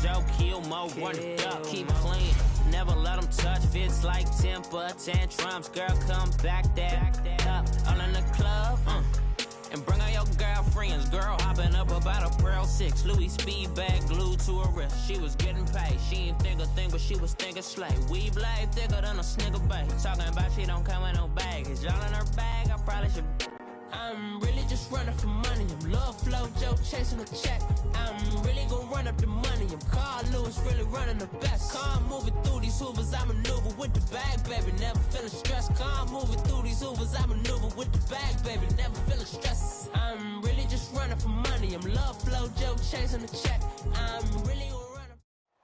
joke, kill more, run the duck, keep clean. Never let them touch, fits like temper tantrums. Girl, come back that up, all in the club, and bring all your girlfriends. Girl hopping up about a Pearl 6, Louis speed bag glued to her wrist. She was getting paid, she ain't think a thing, but she was thinking slay. We blade thicker than a Snicker bag. Talking about she don't come with no baggage. Y'all in her bag, I probably should. I'm really just running for money. I'm love flow, Joe chasing a check. I'm really gonna run up the money. I'm Carl Lewis, really running the best. Car moving through these Hoovers, I maneuver with the bag, baby. Never feeling stressed. Car moving through these Hoovers, I maneuver with the bag, baby. Never feeling stressed. I'm really just running for money. I'm love flow, Joe chasing a check. I'm really gonna run up.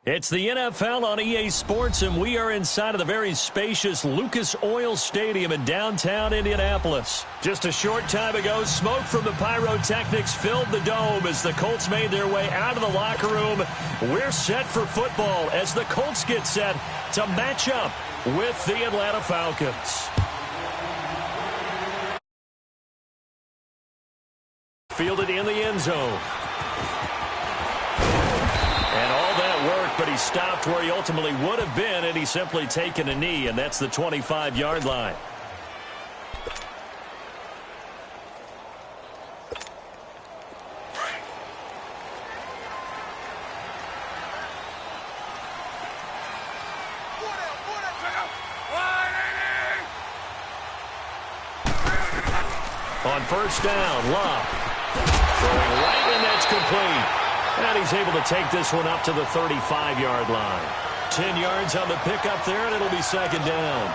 It's the NFL on EA Sports, and we are inside of the very spacious Lucas Oil Stadium in downtown Indianapolis. Just a short time ago, smoke from the pyrotechnics filled the dome as the Colts made their way out of the locker room. We're set for football as the Colts get set to match up with the Atlanta Falcons. Fielded in the end zone. And all that work, but he stopped where he ultimately would have been, and he's simply taken a knee, and that's the 25-yard line. On first down, Love throwing right, and that's complete. And he's able to take this one up to the 35-yard line. 10 yards on the pickup there, and it'll be second down.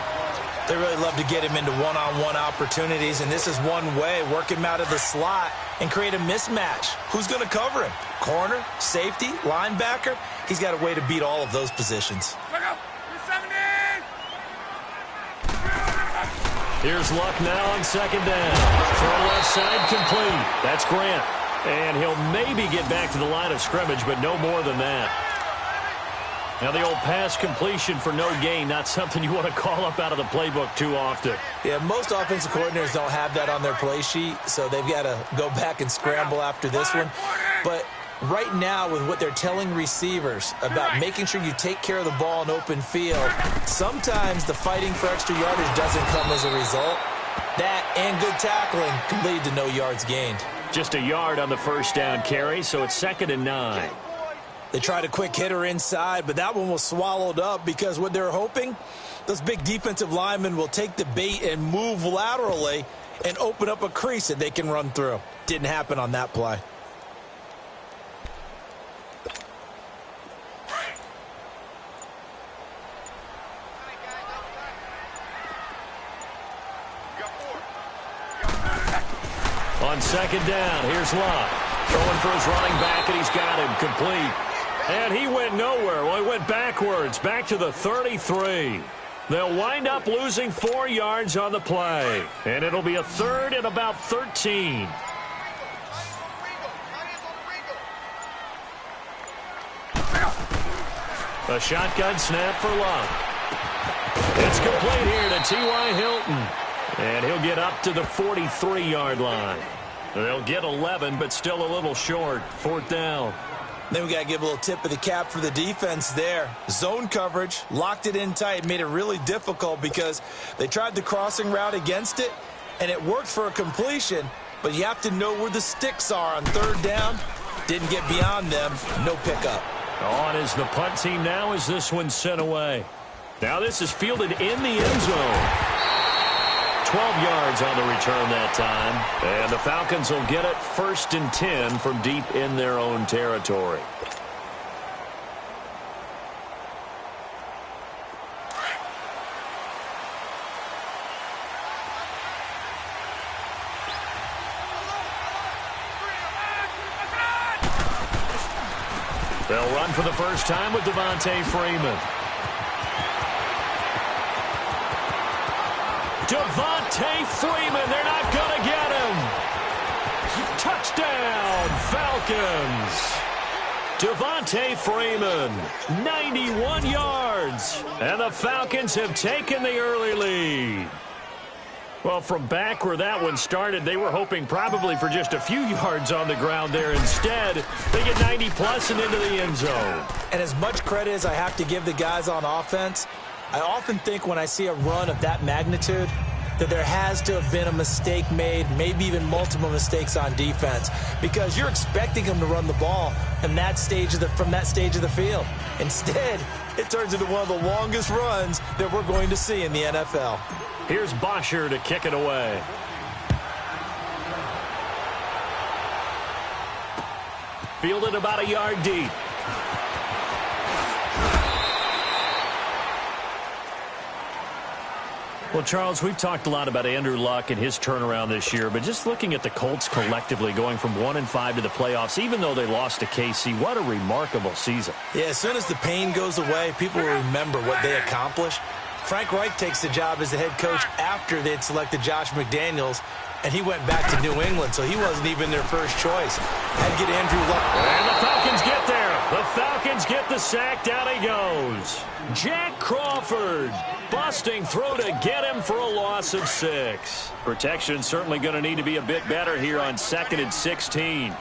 They really love to get him into one-on-one opportunities, and this is one way. Work him out of the slot and create a mismatch. Who's going to cover him? Corner, safety, linebacker? He's got a way to beat all of those positions. Here's Luck now on second down. Throw left side complete. That's Grant. And he'll maybe get back to the line of scrimmage, but no more than that. Now the old pass completion for no gain, not something you want to call up out of the playbook too often. Yeah, most offensive coordinators don't have that on their play sheet, so they've got to go back and scramble after this one. But right now, with what they're telling receivers about making sure you take care of the ball in open field, sometimes the fighting for extra yardage doesn't come as a result. That and good tackling can lead to no yards gained. Just a yard on the first down carry, so it's 2nd and 9. They tried a quick hitter inside, but that one was swallowed up because what they're hoping, those big defensive linemen will take the bait and move laterally and open up a crease that they can run through. Didn't happen on that play. On second down, here's Love. Throwing for his running back, and he's got him complete. And he went nowhere. Well, he went backwards, back to the 33. They'll wind up losing 4 yards on the play. And it'll be a 3rd and about 13. A shotgun snap for Love. It's complete here to T.Y. Hilton. And he'll get up to the 43-yard line. They'll get 11, but still a little short. 4th down. Then we got to give a little tip of the cap for the defense there. Zone coverage, locked it in tight, made it really difficult because they tried the crossing route against it, and it worked for a completion, but you have to know where the sticks are on 3rd down. Didn't get beyond them. No pickup. On is the punt team now as this one's sent away. Now this is fielded in the end zone. 12 yards on the return that time. And the Falcons will get it 1st and 10 from deep in their own territory. They'll run for the first time with Devontae Freeman. Devontae Freeman, they're not going to get him. Touchdown, Falcons. Devontae Freeman, 91 yards. And the Falcons have taken the early lead. Well, from back where that one started, they were hoping probably for just a few yards on the ground there. Instead, they get 90-plus and into the end zone. And as much credit as I have to give the guys on offense, I often think when I see a run of that magnitude that there has to have been a mistake made, maybe even multiple mistakes on defense, because you're expecting them to run the ball in that stage from that stage of the field. Instead, it turns into one of the longest runs that we're going to see in the NFL. Here's Bosher to kick it away. Fielded about a yard deep. Well, Charles, we've talked a lot about Andrew Luck and his turnaround this year, but just looking at the Colts collectively going from 1-5 to the playoffs, even though they lost to KC, what a remarkable season. Yeah, as soon as the pain goes away, people will remember what they accomplished. Frank Reich takes the job as the head coach after they had selected Josh McDaniels, and he went back to New England, so he wasn't even their first choice. Had to get Andrew Luck. And the Falcons get there. The Falcons get the sack. Down he goes. Jack Crawford busting through to get him for a loss of 6. Protection certainly going to need to be a bit better here on 2nd and 16.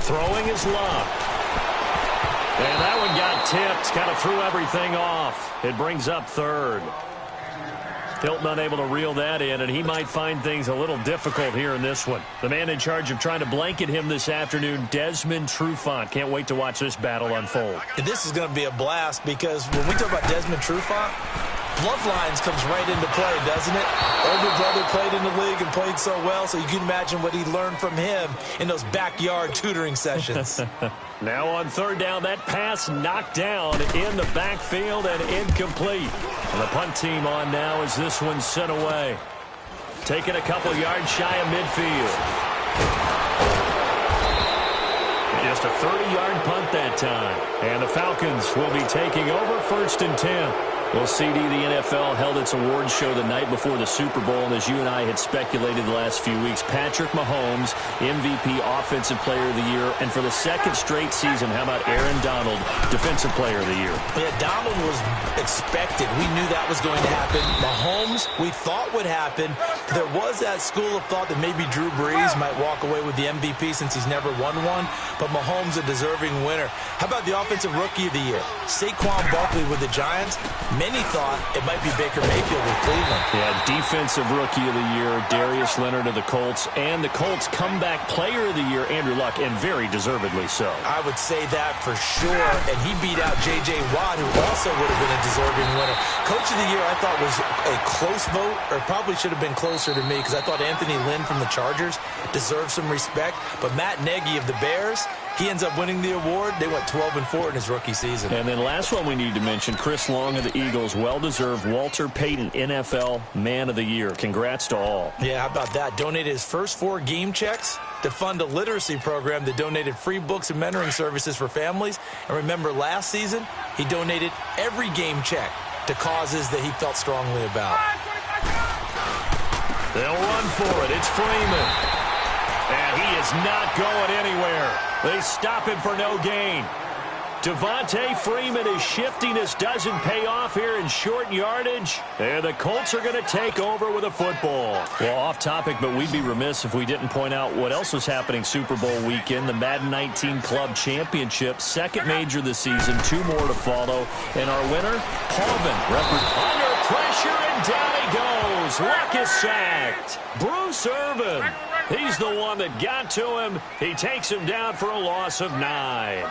Throwing is Luck. And that one got tipped, kind of threw everything off. It brings up 3rd. Hilton unable to reel that in, and he might find things a little difficult here in this one. The man in charge of trying to blanket him this afternoon, Desmond Trufant. Can't wait to watch this battle unfold. And this is going to be a blast because when we talk about Desmond Trufant, Bloodlines comes right into play, doesn't it? Older brother played in the league and played so well, so you can imagine what he learned from him in those backyard tutoring sessions. Now on 3rd down, that pass knocked down in the backfield and incomplete. And the punt team on now as this one's sent away. Taking a couple yards shy of midfield. Just a 30-yard punt that time. And the Falcons will be taking over 1st and 10. Well, CD, the NFL held its awards show the night before the Super Bowl, and as you and I had speculated the last few weeks, Patrick Mahomes, MVP, Offensive Player of the Year, and for the 2nd straight season, how about Aaron Donald, Defensive Player of the Year? Yeah, Donald was expected. We knew that was going to happen. Mahomes, we thought would happen. There was that school of thought that maybe Drew Brees might walk away with the MVP since he's never won one, but Mahomes a deserving winner. How about the Offensive Rookie of the Year? Saquon Barkley with the Giants. Many thought it might be Baker Mayfield with Cleveland. Yeah, Defensive Rookie of the Year, Darius Leonard of the Colts, and the Colts Comeback Player of the Year, Andrew Luck, and very deservedly so. I would say that for sure, and he beat out J.J. Watt, who also would have been a deserving winner. Coach of the Year, I thought, was a close vote, or probably should have been closer to me, because I thought Anthony Lynn from the Chargers deserved some respect, but Matt Nagy of the Bears, he ends up winning the award. They went 12-4 in his rookie season. And then last one we need to mention, Chris Long of the Eagles, well-deserved Walter Payton NFL Man of the Year. Congrats to all. Yeah, how about that? Donated his first 4 game checks to fund a literacy program that donated free books and mentoring services for families. And remember, last season, he donated every game check to causes that he felt strongly about. They'll run for it. It's Freeman. And he is not going anywhere. They stop him for no gain. Devontae Freeman is shifting. This doesn't pay off here in short yardage. And the Colts are going to take over with a football. Well, off topic, but we'd be remiss if we didn't point out what else was happening Super Bowl weekend. The Madden 19 Club Championship, 2nd major of the season, 2 more to follow. And our winner, Paulvin, under pressure, and down he goes. Luck is sacked. Bruce Irvin. He's the one that got to him. He takes him down for a loss of 9. 11. 12.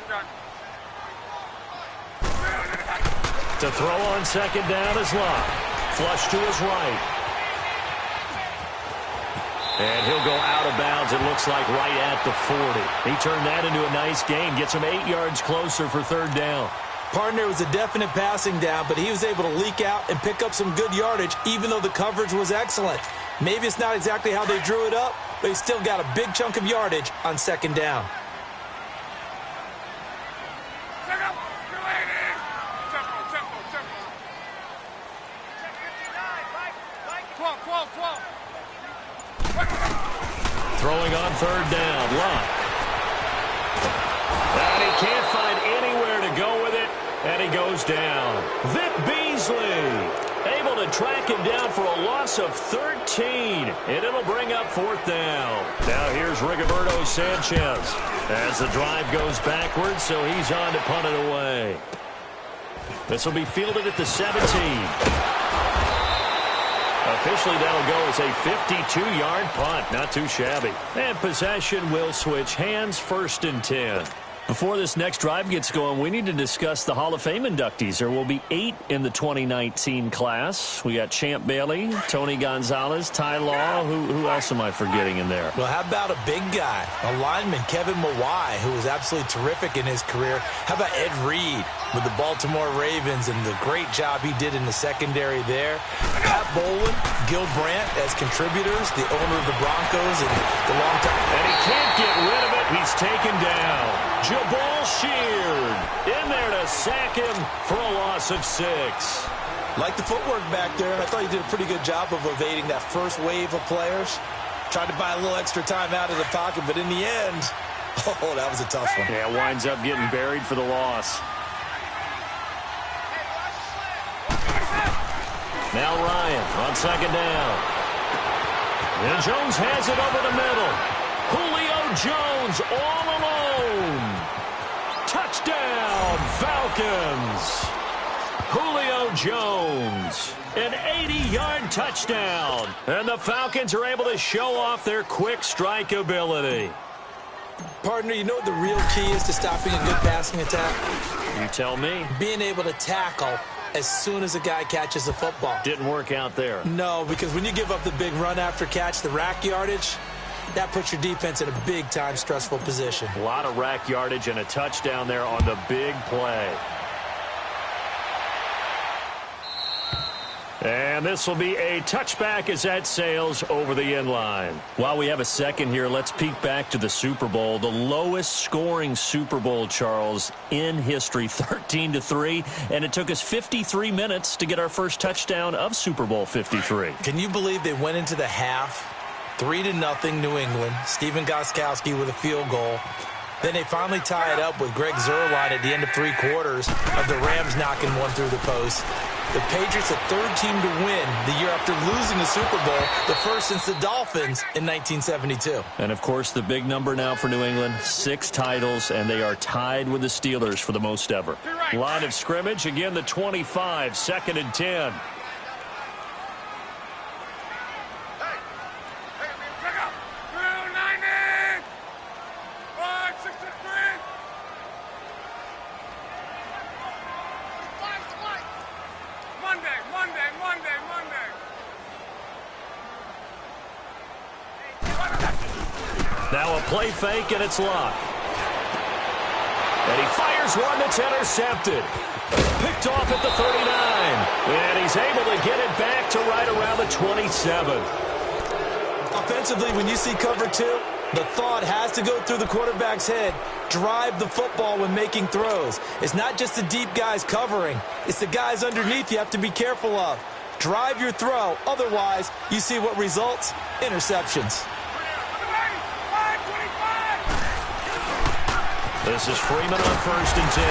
Gun. To throw on 2nd down is Luck. Flush to his right. And he'll go out of bounds, it looks like, right at the 40. He turned that into a nice gain, gets him 8 yards closer for 3rd down. Partner was a definite passing down, but he was able to leak out and pick up some good yardage, even though the coverage was excellent. Maybe it's not exactly how they drew it up, but he still got a big chunk of yardage on 2nd down. Throwing on third down, Luck. And he can't find anywhere to go with it, and he goes down. Vic Beasley able to track him down for a loss of 13, and it'll bring up fourth down. Now here's Rigoberto Sanchez as the drive goes backwards, so he's on to punt it away. This will be fielded at the 17. Officially, that'll go as a 52-yard punt. Not too shabby. And possession will switch hands, 1st and 10. Before this next drive gets going, we need to discuss the Hall of Fame inductees. There will be 8 in the 2019 class. We got Champ Bailey, Tony Gonzalez, Ty Law. Who else am I forgetting in there? Well, how about a big guy, a lineman, Kevin Mawai, who was absolutely terrific in his career. How about Ed Reed with the Baltimore Ravens and the great job he did in the secondary there? Pat Bowlen, Gil Brandt as contributors, the owner of the Broncos and the long-time. And he can't get rid of it. He's taken down. Jabal Sheard in there to sack him for a loss of 6. Like the footwork back there, and I thought he did a pretty good job of evading that first wave of players. Tried to buy a little extra time out of the pocket, but in the end, oh, that was a tough one. Yeah, winds up getting buried for the loss. Now Ryan on second down. And Jones has it over the middle. Julio Jones all alone. Touchdown, Falcons. Julio Jones, an 80-yard touchdown. And the Falcons are able to show off their quick strike ability. Partner, you know what the real key is to stopping a good passing attack? You tell me. Being able to tackle as soon as a guy catches the football. Didn't work out there. No, because when you give up the big run after catch, the rack yardage, that puts your defense in a big-time stressful position. A lot of rack yardage and a touchdown there on the big play. And this will be a touchback as that sails over the end line. While we have a second here, let's peek back to the Super Bowl. The lowest scoring Super Bowl, Charles, in history, 13-3. And it took us 53 minutes to get our first touchdown of Super Bowl 53. Can you believe they went into the half 3-0 New England? Stephen Gostkowski with a field goal. Then they finally tie it up with Greg Zuerlein at the end of 3 quarters of the Rams knocking one through the post. The Patriots, the 3rd team to win the year after losing the Super Bowl, the first since the Dolphins in 1972. And, of course, the big number now for New England, 6 titles, and they are tied with the Steelers for the most ever. Line of scrimmage, again, the 25, 2nd and 10. Now a play fake, and it's Luck. And he fires one that's intercepted. Picked off at the 39. And he's able to get it back to right around the 27. Offensively, when you see cover 2, the thought has to go through the quarterback's head. Drive the football when making throws. It's not just the deep guys covering. It's the guys underneath you have to be careful of. Drive your throw. Otherwise, you see what results? Interceptions. This is Freeman on 1st and 10.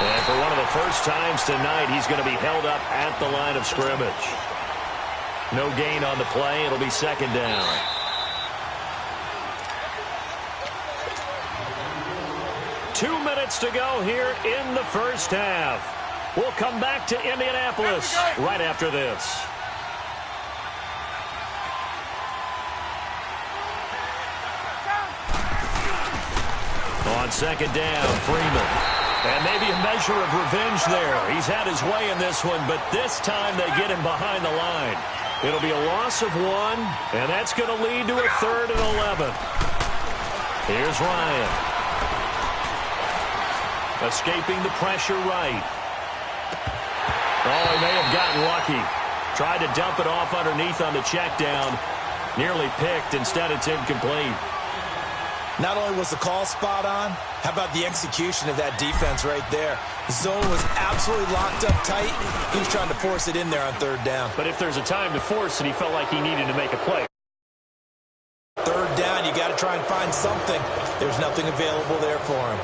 And for one of the first times tonight, he's going to be held up at the line of scrimmage. No gain on the play. It'll be 2nd down. Two minutes to go here in the first half. We'll come back to Indianapolis right after this. On 2nd down, Freeman. And maybe a measure of revenge there. He's had his way in this one, but this time they get him behind the line. It'll be a loss of 1, and that's going to lead to a 3rd and 11. Here's Ryan. Escaping the pressure right. Oh, he may have gotten lucky. Tried to dump it off underneath on the check down. Nearly picked. Instead, it's incomplete. Not only was the call spot on, how about the execution of that defense right there? The zone was absolutely locked up tight. He was trying to force it in there on third down. But if there's a time to force it, he felt like he needed to make a play. Third down, you got to try and find something. There's nothing available there for him.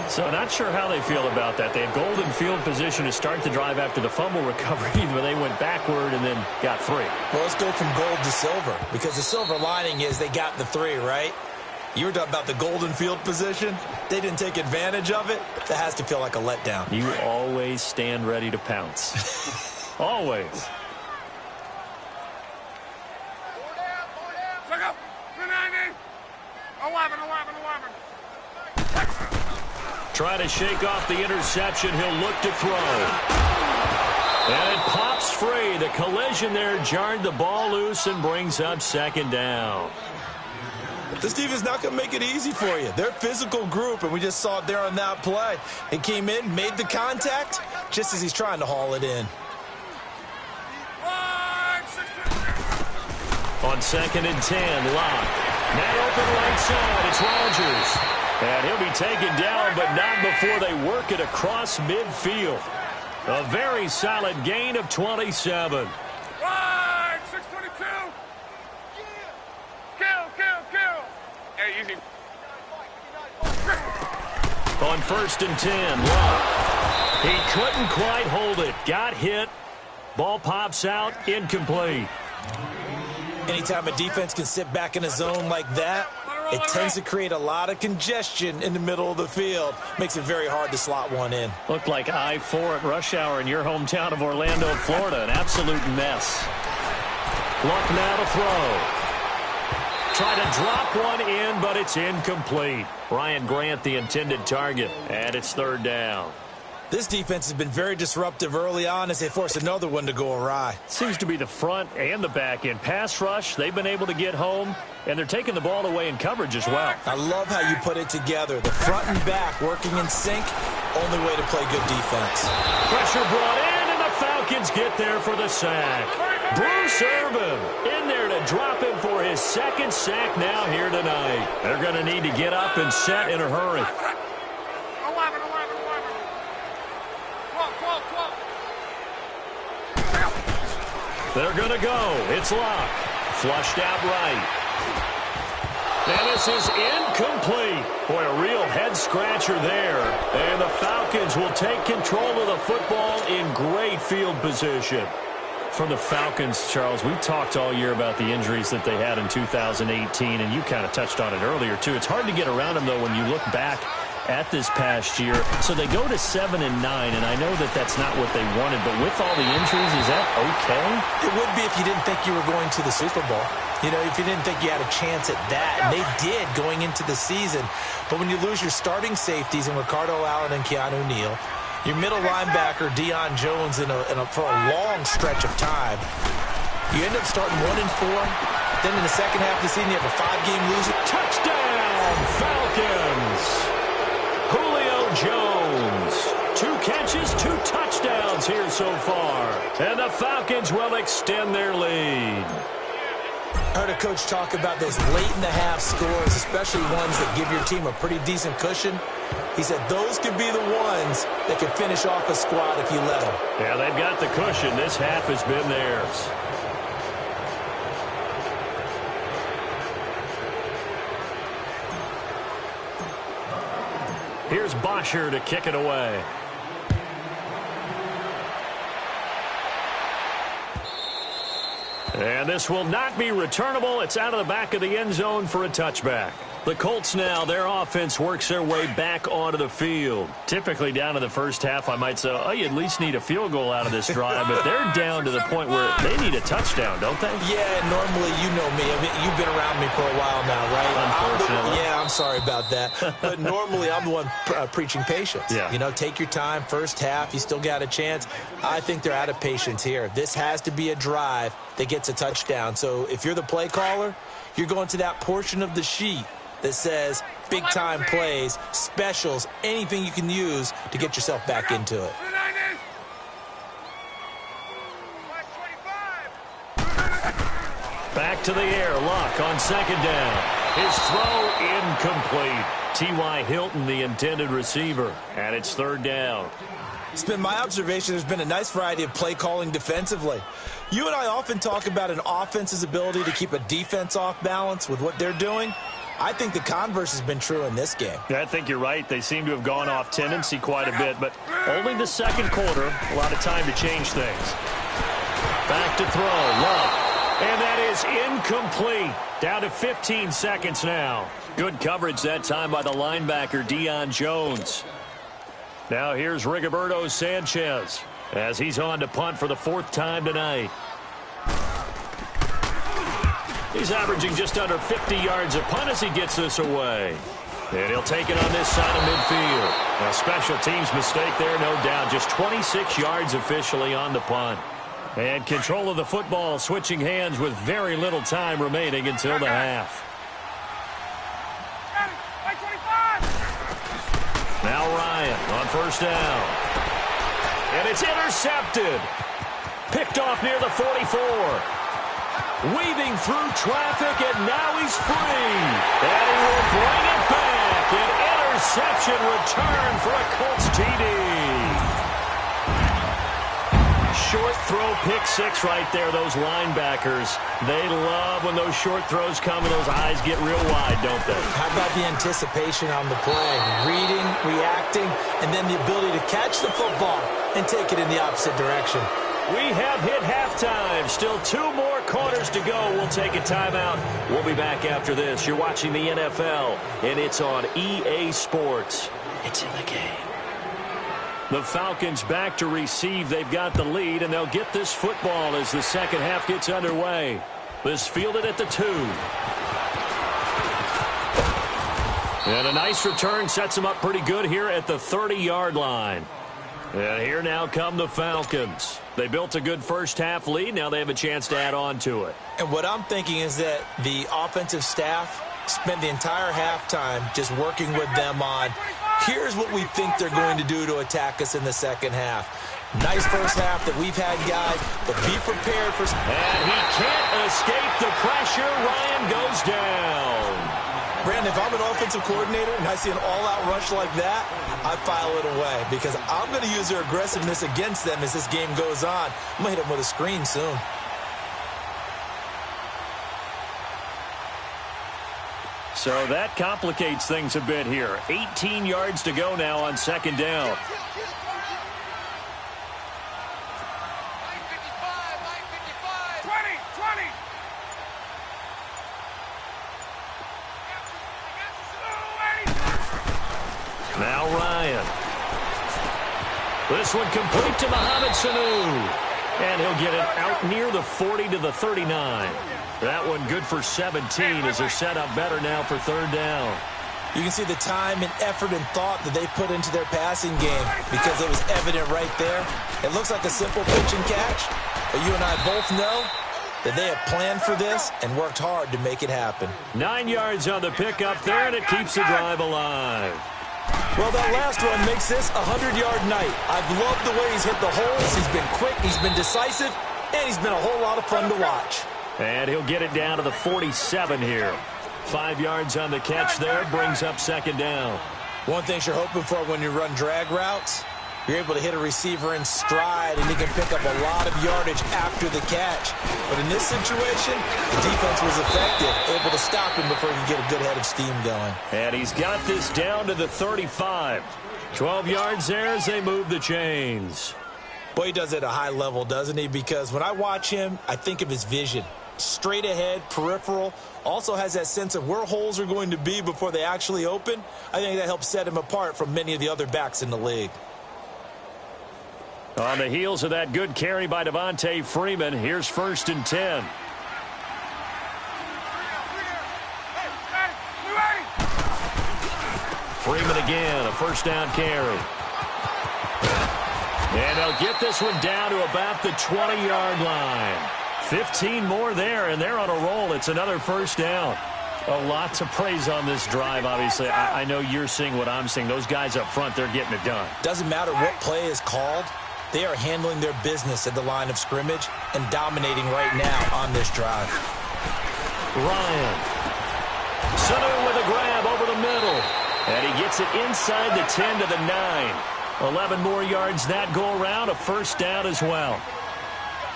So not sure how they feel about that. They had golden field position to start the drive after the fumble recovery, but they went backward and then got 3. Well, let's go from gold to silver, because the silver lining is they got the 3, right? You were talking about the golden field position. They didn't take advantage of it. That has to feel like a letdown. You always stand ready to pounce. Always. Try to shake off the interception. He'll look to throw. And it pops free. The collision there jarred the ball loose and brings up second down. This defense is not going to make it easy for you. They're a physical group, and we just saw it there on that play. He came in, made the contact, just as he's trying to haul it in. On 2nd and 10, Locke. Net open right side. It's Rodgers. And he'll be taken down, but not before they work it across midfield. A very solid gain of 27. Right, 622. Kill. Hey, easy. On 1st and 10, Locke. He couldn't quite hold it. Got hit. Ball pops out, incomplete. Anytime a defense can sit back in a zone like that, it tends to create a lot of congestion in the middle of the field. Makes it very hard to slot one in. Looked like I-4 at rush hour in your hometown of Orlando, Florida. An absolute mess. Luck now to throw. Try to drop one in, but it's incomplete. Ryan Grant, the intended target, and it's 3rd down. This defense has been very disruptive early on as they force another one to go awry. Seems to be the front and the back end. Pass rush, they've been able to get home, and they're taking the ball away in coverage as well. I love how you put it together. The front and back working in sync, only way to play good defense. Pressure brought in, and the Falcons get there for the sack. Bruce Irvin in there to drop him for his 2nd sack now here tonight. They're going to need to get up and set in a hurry. 11. They're going to go. It's Locke. Flushed out right. And this is incomplete. Boy, a real head-scratcher there. And the Falcons will take control of the football in great field position. For the Falcons, Charles, we talked all year about the injuries that they had in 2018, and you kind of touched on it earlier, too. It's hard to get around them, though, when you look back at this past year. So they go to 7-9, and I know that that's not what they wanted, but with all the injuries, is that okay? It would be if you didn't think you were going to the Super Bowl. You know, if you didn't think you had a chance at that, and they did going into the season. But when you lose your starting safeties in Ricardo Allen and Keanu Neal, your middle linebacker, Deion Jones, for a long stretch of time, you end up starting 1-4. Then in the second half of the season, you have a 5-game losing. Touchdown, Falcons! Julio Jones. 2 catches, 2 touchdowns here so far. And the Falcons will extend their lead. I heard a coach talk about those late-in-the-half scores, especially ones that give your team a pretty decent cushion. He said those could be the ones that could finish off a squad if you let them. Yeah, they've got the cushion. This half has been theirs. Here's Bosher to kick it away. And this will not be returnable. It's out of the back of the end zone for a touchback. The Colts now, their offense works their way back onto the field. Typically down to the first half, I might say, oh, you at least need a field goal out of this drive, but they're down to the point where they need a touchdown, don't they? Yeah, normally, you know me. I mean, you've been around me for a while now, right? Unfortunately. I'm sorry about that. But normally, I'm the one preaching patience. Yeah. You know, take your time. First half, you still got a chance. I think they're out of patience here. This has to be a drive that gets a touchdown. So if you're the play caller, you're going to that portion of the sheet that says big-time plays, specials, anything you can use to get yourself back into it. Back to the air. Luck on 2nd down. His throw incomplete. T.Y. Hilton, the intended receiver, and it's third down. It's been my observation there's been a nice variety of play calling defensively. You and I often talk about an offense's ability to keep a defense off balance with what they're doing. I think the converse has been true in this game. Yeah, I think you're right. They seem to have gone off tendency quite a bit, but only the second quarter. A lot of time to change things. Back to throw. Love. And that is incomplete. Down to 15 seconds now. Good coverage that time by the linebacker, Deion Jones. Now here's Rigoberto Sanchez as he's on to punt for the fourth time tonight. He's averaging just under 50 yards a punt as he gets this away. And he'll take it on this side of midfield. Now, special teams mistake there, no doubt. Just 26 yards officially on the punt. And control of the football switching hands with very little time remaining until the half. Now Ryan on first down. And it's intercepted. Picked off near the 44. Weaving through traffic, and now he's free. And he will bring it back. An interception return for a Colts TD. Short throw, pick six right there, those linebackers. They love when those short throws come and those eyes get real wide, don't they? How about the anticipation on the play? Reading, reacting, and then the ability to catch the football and take it in the opposite direction. We have hit halftime. Still 2 more quarters to go. We'll take a timeout. We'll be back after this. You're watching the NFL, and it's on EA Sports. It's in the game. The Falcons back to receive. They've got the lead, and they'll get this football as the second half gets underway. This fielded at the 2. And a nice return sets them up pretty good here at the 30-yard line. And here now come the Falcons. They built a good first-half lead. Now they have a chance to add on to it. And what I'm thinking is that the offensive staff spent the entire halftime just working with them on, here's what we think they're going to do to attack us in the second half. Nice first half that we've had, guys, but be prepared for... And he can't escape the pressure. Ryan goes down. Brandon, if I'm an offensive coordinator and I see an all-out rush like that, I file it away because I'm going to use their aggressiveness against them as this game goes on. I'm going to hit them with a screen soon. So that complicates things a bit here. 18 yards to go now on second down. Now Ryan. This one complete to Mohamed Sanu. And he'll get it out near the 40 to the 39. That one good for 17 as they're set up better now for third down. You can see the time and effort and thought that they put into their passing game because it was evident right there. It looks like a simple pitch and catch, but you and I both know that they have planned for this and worked hard to make it happen. 9 yards on the pickup there, and it keeps the drive alive. Well, that last run makes this a 100-yard night. I've loved the way he's hit the holes. He's been quick, he's been decisive, and he's been a whole lot of fun to watch. And he'll get it down to the 47 here. 5 yards on the catch there, brings up second down. One thing you're hoping for when you run drag routes, you're able to hit a receiver in stride, and he can pick up a lot of yardage after the catch. But in this situation, the defense was effective, able to stop him before he could get a good head of steam going. And he's got this down to the 35. 12 yards there as they move the chains. Boy, he does it at a high level, doesn't he? Because when I watch him, I think of his vision. Straight ahead, peripheral, also has that sense of where holes are going to be before they actually open. I think that helps set him apart from many of the other backs in the league. On the heels of that good carry by Devontae Freeman, here's 1st and 10. Freeman again, a first down carry. And they'll get this one down to about the 20-yard line. 15 more there, and they're on a roll. It's another first down. A lot to praise on this drive, obviously. I know you're seeing what I'm seeing. Those guys up front, they're getting it done. Doesn't matter what play is called. They are handling their business at the line of scrimmage and dominating right now on this drive. Ryan Sanu with a grab over the middle. And he gets it inside the 10 to the 9. 11 more yards that go around, a first down as well.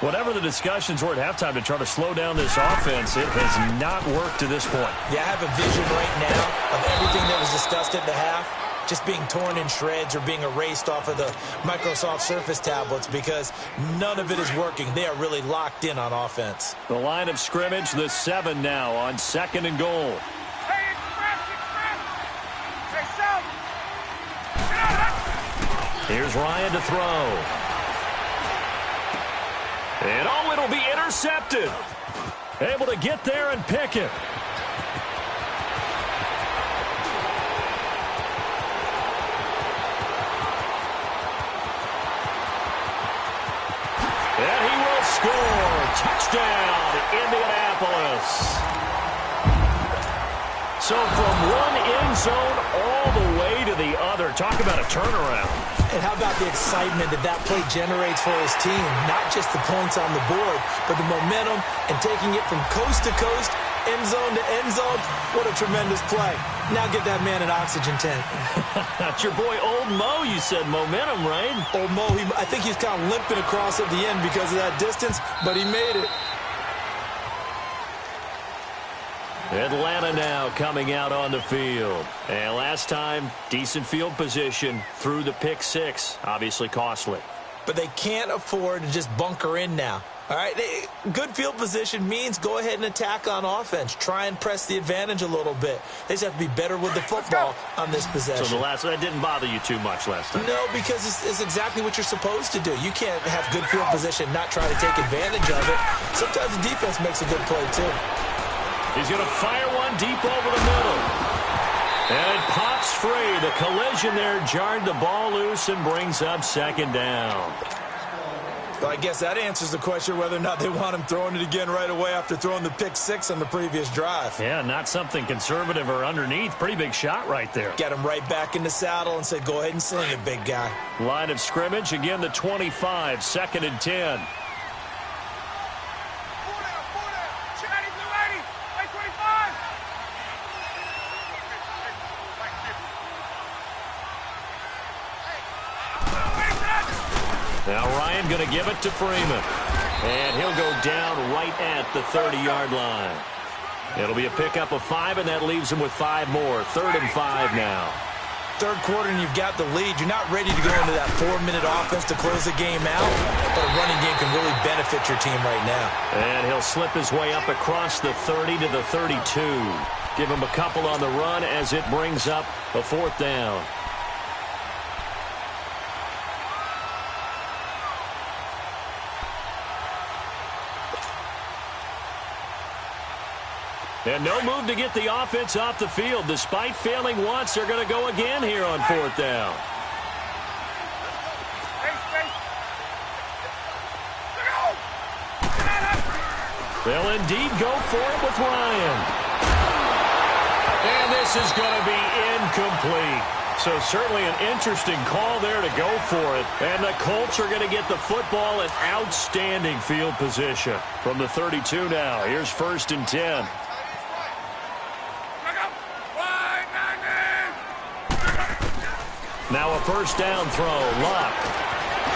Whatever the discussions were at halftime to try to slow down this offense, it has not worked to this point. Yeah, I have a vision right now of everything that was discussed at the half just being torn in shreds or being erased off of the Microsoft Surface tablets because none of it is working. They are really locked in on offense. The line of scrimmage, the 7 now on 2nd and goal. Hey, express. Hey, Sal. Here's Ryan to throw. And oh, it'll be intercepted. Able to get there and pick it. And he will score. Touchdown, Indianapolis. So from one end zone all the way to the other. Talk about a turnaround. And how about the excitement that play generates for his team? Not just the points on the board, but the momentum and taking it from coast to coast, end zone to end zone. What a tremendous play. Now get that man an oxygen tank. That's your boy Old Mo. You said momentum, right? Old Mo, I think he's kind of limping across at the end because of that distance, but he made it. Atlanta now coming out on the field. And last time, decent field position through the pick 6. Obviously costly. But they can't afford to just bunker in now. All right, good field position means go ahead and attack on offense. Try and press the advantage a little bit. They just have to be better with the football on this possession. So that didn't bother you too much last time? No, because it's exactly what you're supposed to do. You can't have good field position and not try to take advantage of it. Sometimes the defense makes a good play, too. He's going to fire one deep over the middle. And it pops free. The collision there jarred the ball loose and brings up 2nd down. Well, I guess that answers the question whether or not they want him throwing it again right away after throwing the pick 6 on the previous drive. Yeah, not something conservative or underneath. Pretty big shot right there. Get him right back in the saddle and say, go ahead and sling it, big guy. Line of scrimmage, again the 25, 2nd and 10. Now Ryan going to give it to Freeman. And he'll go down right at the 30-yard line. It'll be a pickup of 5, and that leaves him with 5 more. 3rd and 5 now. Third quarter, and you've got the lead. You're not ready to go into that 4-minute offense to close the game out, but a running game can really benefit your team right now. And he'll slip his way up across the 30 to the 32. Give him a couple on the run as it brings up a 4th down. And no move to get the offense off the field. Despite failing once, they're going to go again here on 4th down. They'll indeed go for it with Ryan. And this is going to be incomplete. So certainly an interesting call there to go for it. And the Colts are going to get the football in outstanding field position. From the 32 now, here's 1st and 10. Now a 1st down throw. Luck.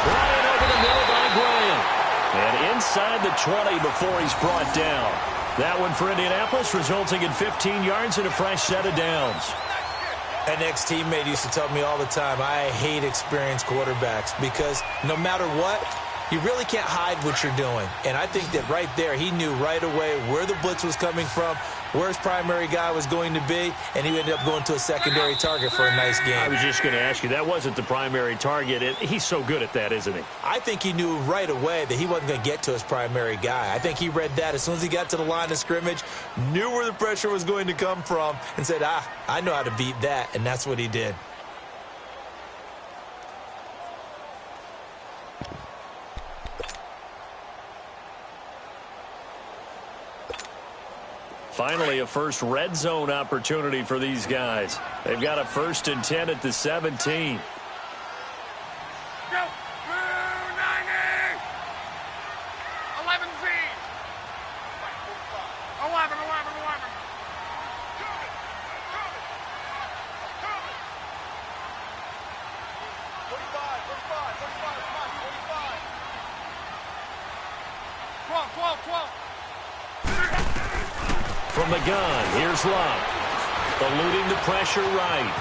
Ryan over the middle by Graham. And inside the 20 before he's brought down. That one for Indianapolis, resulting in 15 yards and a fresh set of downs. An ex-teammate used to tell me all the time, I hate experienced quarterbacks because no matter what, you really can't hide what you're doing. And I think that right there, he knew right away where the blitz was coming from, where his primary guy was going to be, and he ended up going to a secondary target for a nice game. I was just going to ask you, that wasn't the primary target. He's so good at that, isn't he? I think he knew right away that he wasn't going to get to his primary guy. I think he read that as soon as he got to the line of scrimmage, knew where the pressure was going to come from, and said, I know how to beat that, and that's what he did. Finally, a first red zone opportunity for these guys. They've got a 1st and 10 at the 17. Go! 90! 11 Z! 11. From the gun, here's Luck. Eluding the pressure right.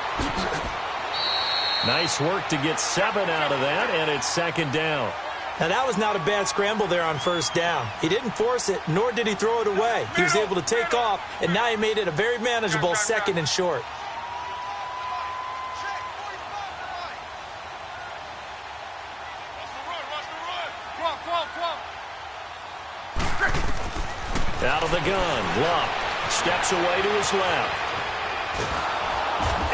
Nice work to get 7 out of that, and it's second down. Now, that was not a bad scramble there on first down. He didn't force it, nor did he throw it away. He was able to take off, and now he made it a very manageable second and short. Out of the gun, Luck steps away to his left.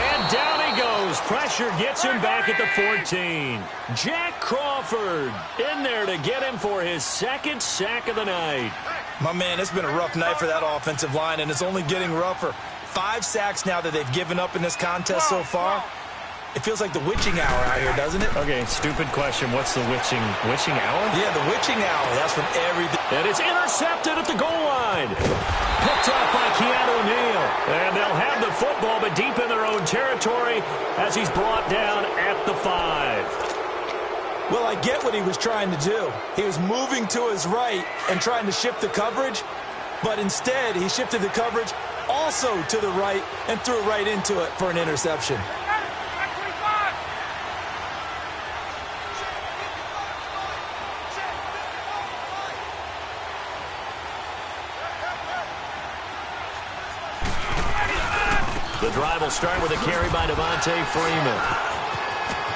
And down he goes. Pressure gets him back at the 14. Jack Crawford in there to get him for his second sack of the night. My man, it's been a rough night for that offensive line, and it's only getting rougher. 5 sacks now that they've given up in this contest so far. It feels like the witching hour out here, doesn't it? Okay, stupid question. What's the witching hour? Yeah, the witching hour. That's when everything... And it's intercepted at the goal line. Picked up by Keanu Neal. And they'll have the football, but deep in their own territory as he's brought down at the 5. Well, I get what he was trying to do. He was moving to his right and trying to shift the coverage, but instead he shifted the coverage also to the right and threw right into it for an interception. The drive will start with a carry by Devontae Freeman.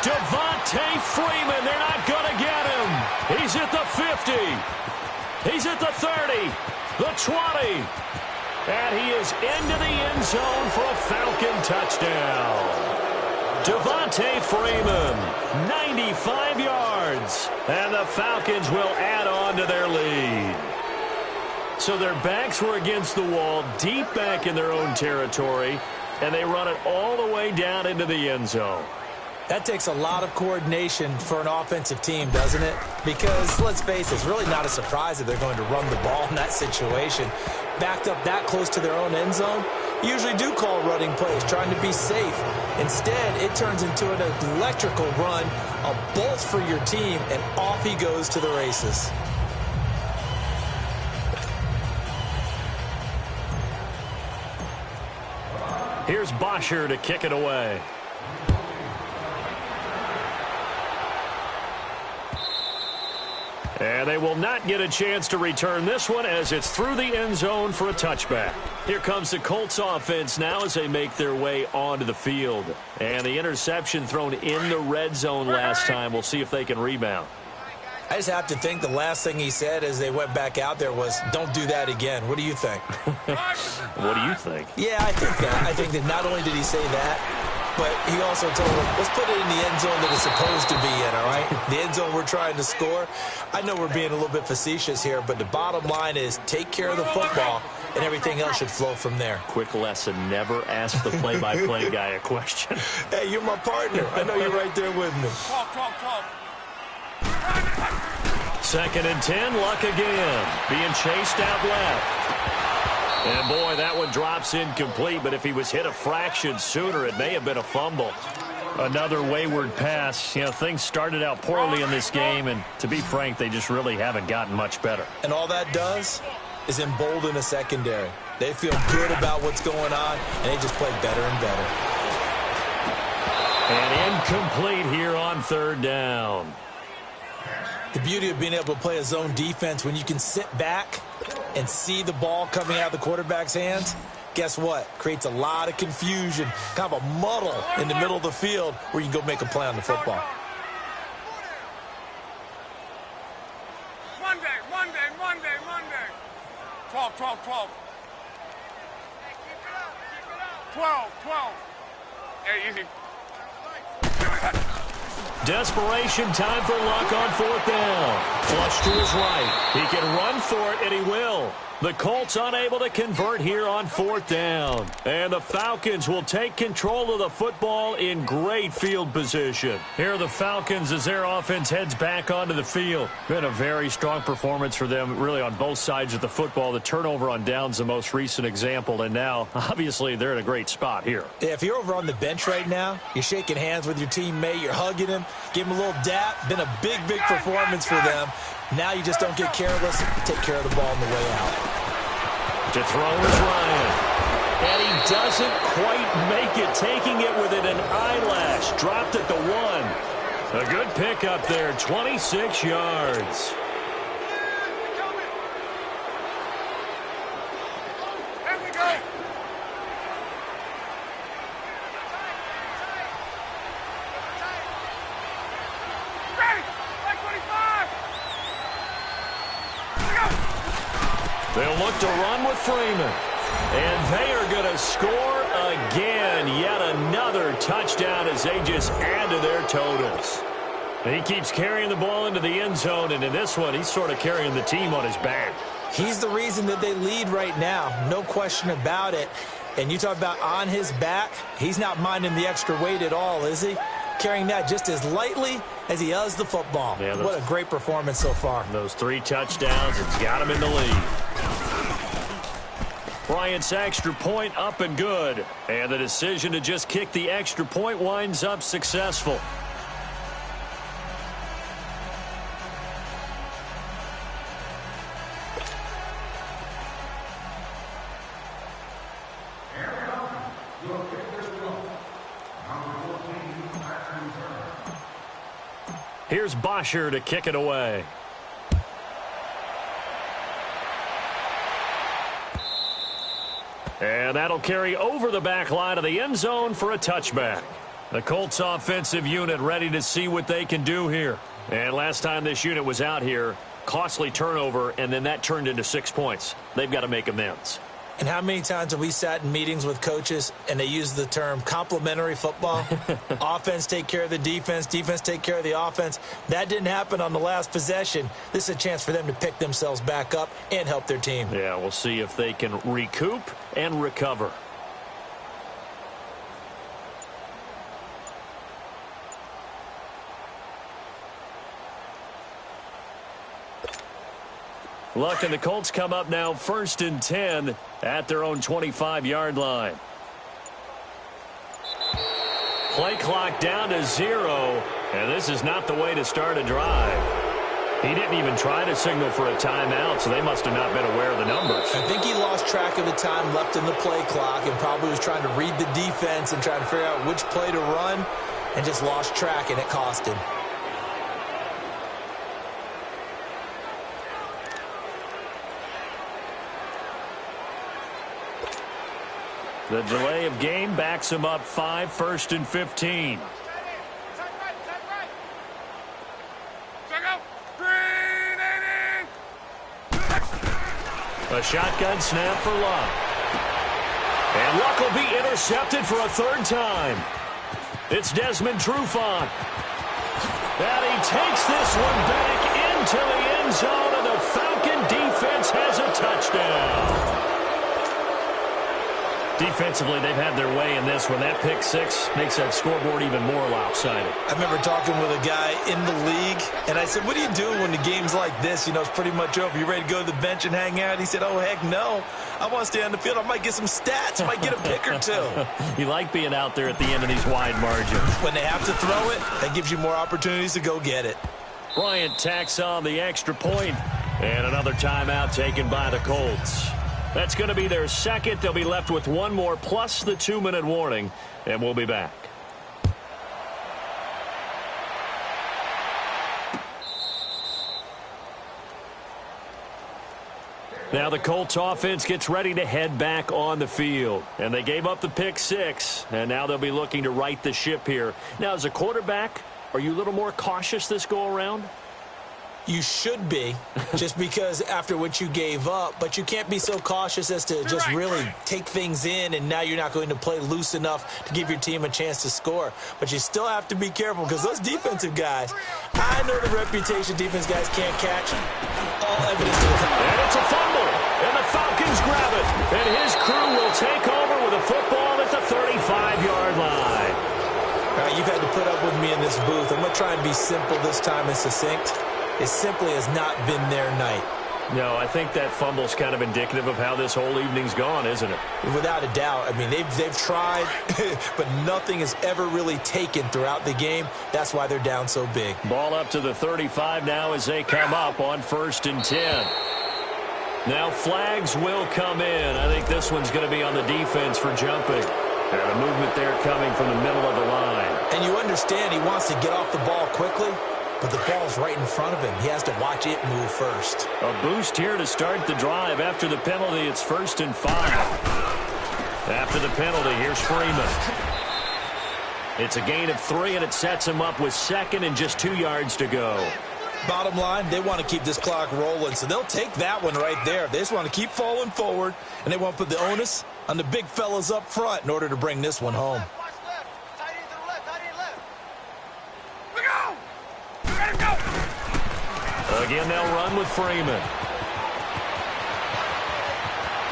Devontae Freeman, they're not going to get him. He's at the 50. He's at the 30, the 20. And he is into the end zone for a Falcon touchdown. Devontae Freeman, 95 yards. And the Falcons will add on to their lead. So their backs were against the wall, deep back in their own territory, and they run it all the way down into the end zone. That takes a lot of coordination for an offensive team, doesn't it? Because, let's face it, it's really not a surprise that they're going to run the ball in that situation. Backed up that close to their own end zone, usually do call running plays, trying to be safe. Instead, it turns into an electrical run, a bolt for your team, and off he goes to the races. Here's Bosher to kick it away. And they will not get a chance to return this one as it's through the end zone for a touchback. Here comes the Colts offense now as they make their way onto the field. And the interception thrown in the red zone last time. We'll see if they can rebound. I just have to think the last thing he said as they went back out there was, don't do that again. What do you think? What do you think? Yeah, I think that. I think that not only did he say that, but he also told them, let's put it in the end zone that it's supposed to be in, all right? The end zone we're trying to score. I know we're being a little bit facetious here, but the bottom line is take care of the football, and everything else should flow from there. Quick lesson, never ask the play-by-play guy a question. Hey, you're my partner. I know you're right there with me. 12. 2nd and 10, Luck again. Being chased out left. And, boy, that one drops incomplete, but if he was hit a fraction sooner, it may have been a fumble. Another wayward pass. You know, things started out poorly in this game, and to be frank, they just really haven't gotten much better. And all that does is embolden a secondary. They feel good about what's going on, and they just play better and better. And incomplete here on 3rd down. The beauty of being able to play a zone defense when you can sit back and see the ball coming out of the quarterback's hands, guess what? Creates a lot of confusion, kind of a muddle in the middle of the field where you can go make a play on the football. Monday. 12. 12. Hey, easy. Desperation time for Luck on 4th down. Flush to his right. He can run for it, and he will. The Colts unable to convert here on 4th down. And the Falcons will take control of the football in great field position. Here are the Falcons as their offense heads back onto the field. Been a very strong performance for them, really, on both sides of the football. The turnover on downs the most recent example, and now, obviously, they're in a great spot here. Yeah, if you're over on the bench right now, you're shaking hands with your teammate, you're hugging him, give him a little dap. Been a big, big performance for them. Now you just don't get careless. Take care of the ball on the way out. To throw is Ryan. And he doesn't quite make it, taking it within an eyelash. Dropped at the 1. A good pickup there, 26 yards. They'll look to run with Freeman. And they are going to score again. Yet another touchdown as they just add to their totals. And he keeps carrying the ball into the end zone, and in this one, he's sort of carrying the team on his back. He's the reason that they lead right now. No question about it. And you talk about on his back, he's not minding the extra weight at all, is he? Carrying that just as lightly as he does the football. Yeah, what a great performance so far. Those 3 touchdowns, it's got him in the lead. Bryant's extra point up and good. And the decision to just kick the extra point winds up successful. Here's Bosher to kick it away. And that'll carry over the back line of the end zone for a touchback. The Colts offensive unit ready to see what they can do here. And last time this unit was out here, costly turnover, and then that turned into 6 points. They've got to make amends. And how many times have we sat in meetings with coaches and they use the term complementary football? Offense take care of the defense, defense take care of the offense. That didn't happen on the last possession. This is a chance for them to pick themselves back up and help their team. Yeah, we'll see if they can recoup and recover. Luck and the Colts come up now 1st and 10 at their own 25-yard line. Play clock down to 0, and this is not the way to start a drive. He didn't even try to signal for a timeout, so they must have not been aware of the numbers. I think he lost track of the time left in the play clock and probably was trying to read the defense and trying to figure out which play to run and just lost track, and it cost him. The delay of game backs him up 5, 1st and 15. A shotgun snap for Luck. And Luck will be intercepted for a 3rd time. It's Desmond Trufant. And he takes this one back into the end zone, and the Falcon defense has a touchdown. Defensively, they've had their way in this one. That pick 6 makes that scoreboard even more lopsided. I remember talking with a guy in the league, and I said, what do you do when the game's like this? You know, it's pretty much over. You ready to go to the bench and hang out? He said, oh, heck no. I want to stay on the field. I might get some stats. I might get a pick or 2. You like being out there at the end of these wide margins. When they have to throw it, that gives you more opportunities to go get it. Bryant tacks on the extra point, and another timeout taken by the Colts. That's going to be their 2nd. They'll be left with 1 more plus the 2-minute warning, and we'll be back. Now the Colts offense gets ready to head back on the field. And they gave up the pick 6, and now they'll be looking to right the ship here. Now, as a quarterback, are you a little more cautious this go-around? You should be, just because after what you gave up, but you can't be so cautious as to just really take things in, and now you're not going to play loose enough to give your team a chance to score. But you still have to be careful, because those defensive guys, I know the reputation defense guys can't catch. All evidence to the contrary. And it's a fumble, and the Falcons grab it, and his crew will take over with a football at the 35-yard line. All right, you've had to put up with me in this booth. I'm going to try and be simple this time and succinct. It simply has not been their night. No, I think that fumble's kind of indicative of how this whole evening's gone, isn't it? Without a doubt. I mean, they've tried, but nothing has ever really taken throughout the game. That's why they're down so big. Ball up to the 35 now as they come up on 1st and 10. Now flags will come in. I think this one's going to be on the defense for jumping. And a movement there coming from the middle of the line. And you understand he wants to get off the ball quickly, but the ball's right in front of him. He has to watch it move first. A boost here to start the drive. After the penalty, it's 1st and 5. After the penalty, here's Freeman. It's a gain of 3, and it sets him up with 2nd and just 2 yards to go. Bottom line, they want to keep this clock rolling, so they'll take that one right there. They just want to keep falling forward, and they want to put the onus on the big fellas up front in order to bring this one home. Again, they'll run with Freeman.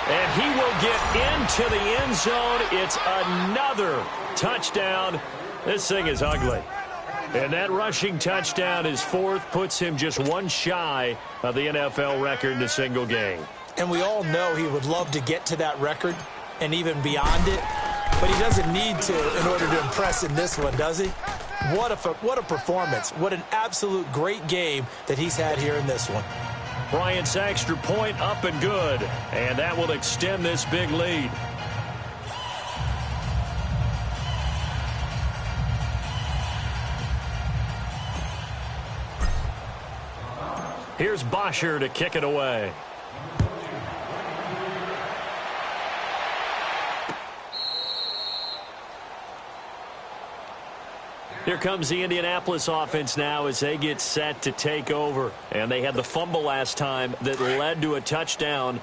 And he will get into the end zone. It's another touchdown. This thing is ugly. And that rushing touchdown is 4th, puts him just 1 shy of the NFL record in a single game. And we all know he would love to get to that record and even beyond it, but he doesn't need to in order to impress in this one, does he? What a performance. What an absolute great game that he's had here in this one. Bryant's extra point up and good, and that will extend this big lead. Here's Bosher to kick it away. Here comes the Indianapolis offense now as they get set to take over. And they had the fumble last time that led to a touchdown.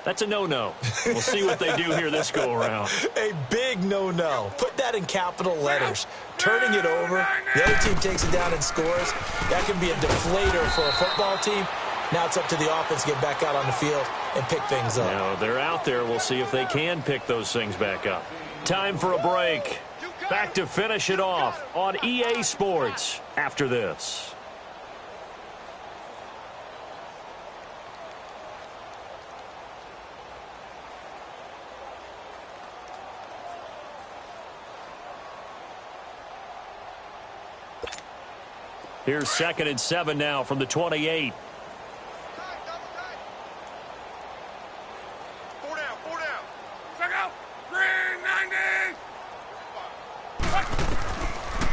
That's a no-no. We'll see what they do here this go-around. A big no-no. Put that in capital letters. Turning it over, the other team takes it down and scores. That can be a deflator for a football team. Now it's up to the offense to get back out on the field and pick things up. Now they're out there. We'll see if they can pick those things back up. Time for a break. Back to finish it off on EA Sports after this. Here's 2nd and 7 now from the 28.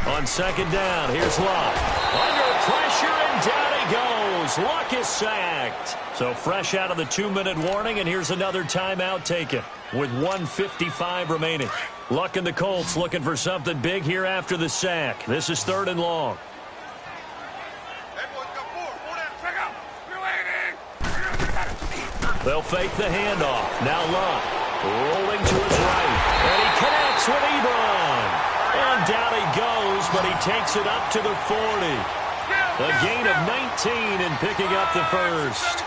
On 2nd down, here's Luck. Under pressure, and down he goes. Luck is sacked. So fresh out of the 2-minute warning, and here's another timeout taken with 1:55 remaining. Luck and the Colts looking for something big here after the sack. This is 3rd and long. They'll fake the handoff. Now Luck rolling to his right, and he connects with Ebron. And down he goes, but he takes it up to the 40. A gain of 19 and picking up the first.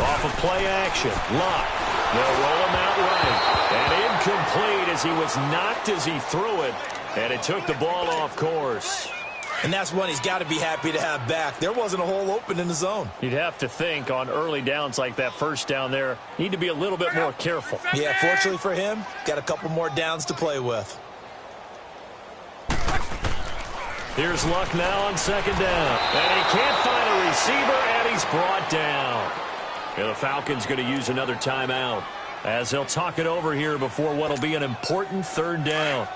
Off of play action, Luck. They'll roll him out right. And incomplete as he was knocked as he threw it. And it took the ball off course. And that's one he's got to be happy to have back. There wasn't a hole open in the zone. You'd have to think on early downs like that first down there, need to be a little bit more careful. Yeah, fortunately for him, got a couple more downs to play with. Here's Luck now on 2nd down. And he can't find a receiver, and he's brought down. And the Falcons going to use another timeout as they'll talk it over here before what will be an important 3rd down.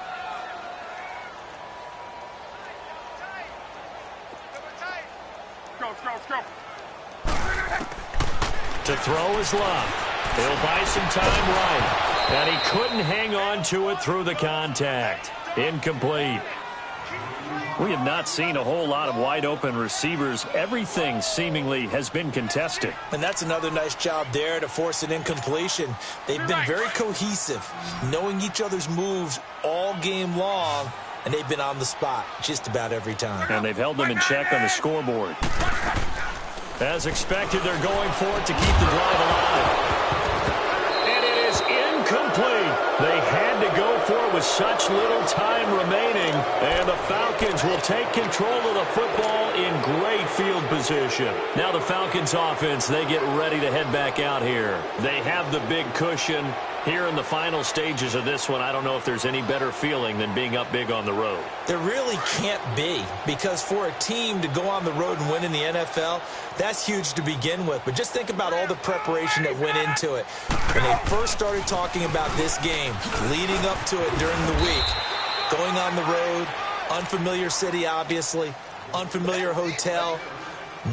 To throw is Luck. He'll buy some time right. And he couldn't hang on to it through the contact. Incomplete. We have not seen a whole lot of wide-open receivers. Everything seemingly has been contested. And that's another nice job there to force an incompletion. They've been very cohesive, knowing each other's moves all game long, and they've been on the spot just about every time. And they've held them in check on the scoreboard. As expected, they're going for it to keep the drive alive. And it is incomplete. They had to go for it with such little time remaining. And the Falcons will take control of the football in great field position. Now the Falcons offense, they get ready to head back out here. They have the big cushion. Here in the final stages of this one, I don't know if there's any better feeling than being up big on the road. There really can't be, because for a team to go on the road and win in the NFL, that's huge to begin with. But just think about all the preparation that went into it. When they first started talking about this game, leading up to it during the week, going on the road, unfamiliar city, obviously, unfamiliar hotel.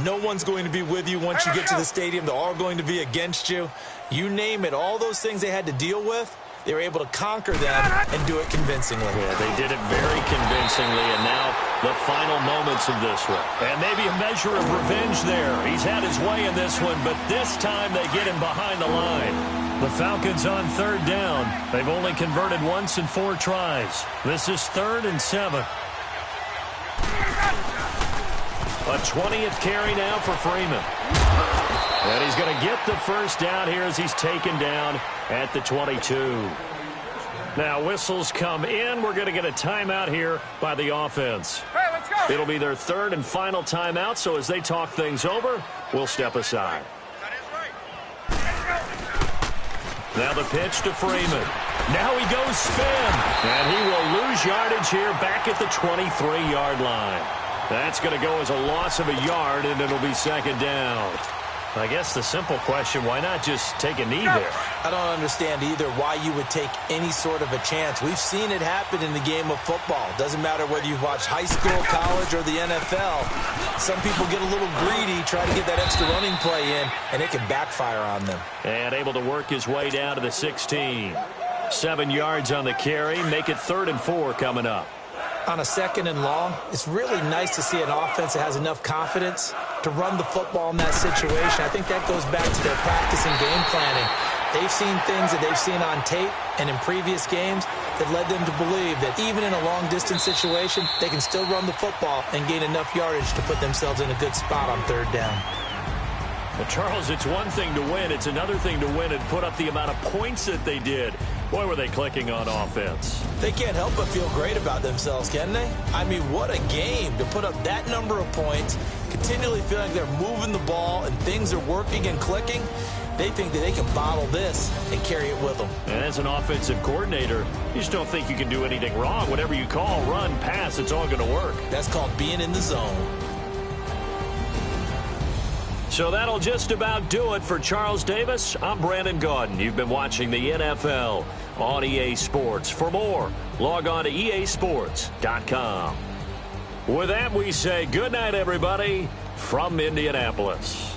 No one's going to be with you once you get to the stadium. They're all going to be against you. You name it, all those things they had to deal with, they were able to conquer them and do it convincingly. Yeah, they did it very convincingly, and now the final moments of this one. And maybe a measure of revenge there. He's had his way in this one, but this time they get him behind the line. The Falcons on third down. They've only converted once in 4 tries. This is 3rd and 7. A 20th carry now for Freeman. And he's going to get the first down here as he's taken down at the 22. Now whistles come in. We're going to get a timeout here by the offense. Hey, let's go. It'll be their 3rd and final timeout, so as they talk things over, we'll step aside. That is right. Now the pitch to Freeman. Now he goes spin. And he will lose yardage here back at the 23-yard line. That's going to go as a loss of a yard, and it'll be 2nd down. I guess the simple question, why not just take a knee there? I don't understand either why you would take any sort of a chance. We've seen it happen in the game of football. Doesn't matter whether you've watched high school, college, or the NFL. Some people get a little greedy, try to get that extra running play in, and it can backfire on them. And able to work his way down to the 16. 7 yards on the carry, make it 3rd and 4 coming up. On a 2nd and long, it's really nice to see an offense that has enough confidence to run the football in that situation. I think that goes back to their practice and game planning. They've seen things that they've seen on tape and in previous games that led them to believe that even in a long-distance situation, they can still run the football and gain enough yardage to put themselves in a good spot on 3rd down. Well, Charles, it's one thing to win. It's another thing to win and put up the amount of points that they did. Boy, were they clicking on offense. They can't help but feel great about themselves, can they? I mean, what a game to put up that number of points, continually feeling like they're moving the ball and things are working and clicking. They think that they can bottle this and carry it with them. And as an offensive coordinator, you just don't think you can do anything wrong. Whatever you call, run, pass, it's all going to work. That's called being in the zone. So that'll just about do it for Charles Davis. I'm Brandon Gaudin. You've been watching the NFL on EA Sports. For more, log on to easports.com. With that, we say good night, everybody, from Indianapolis.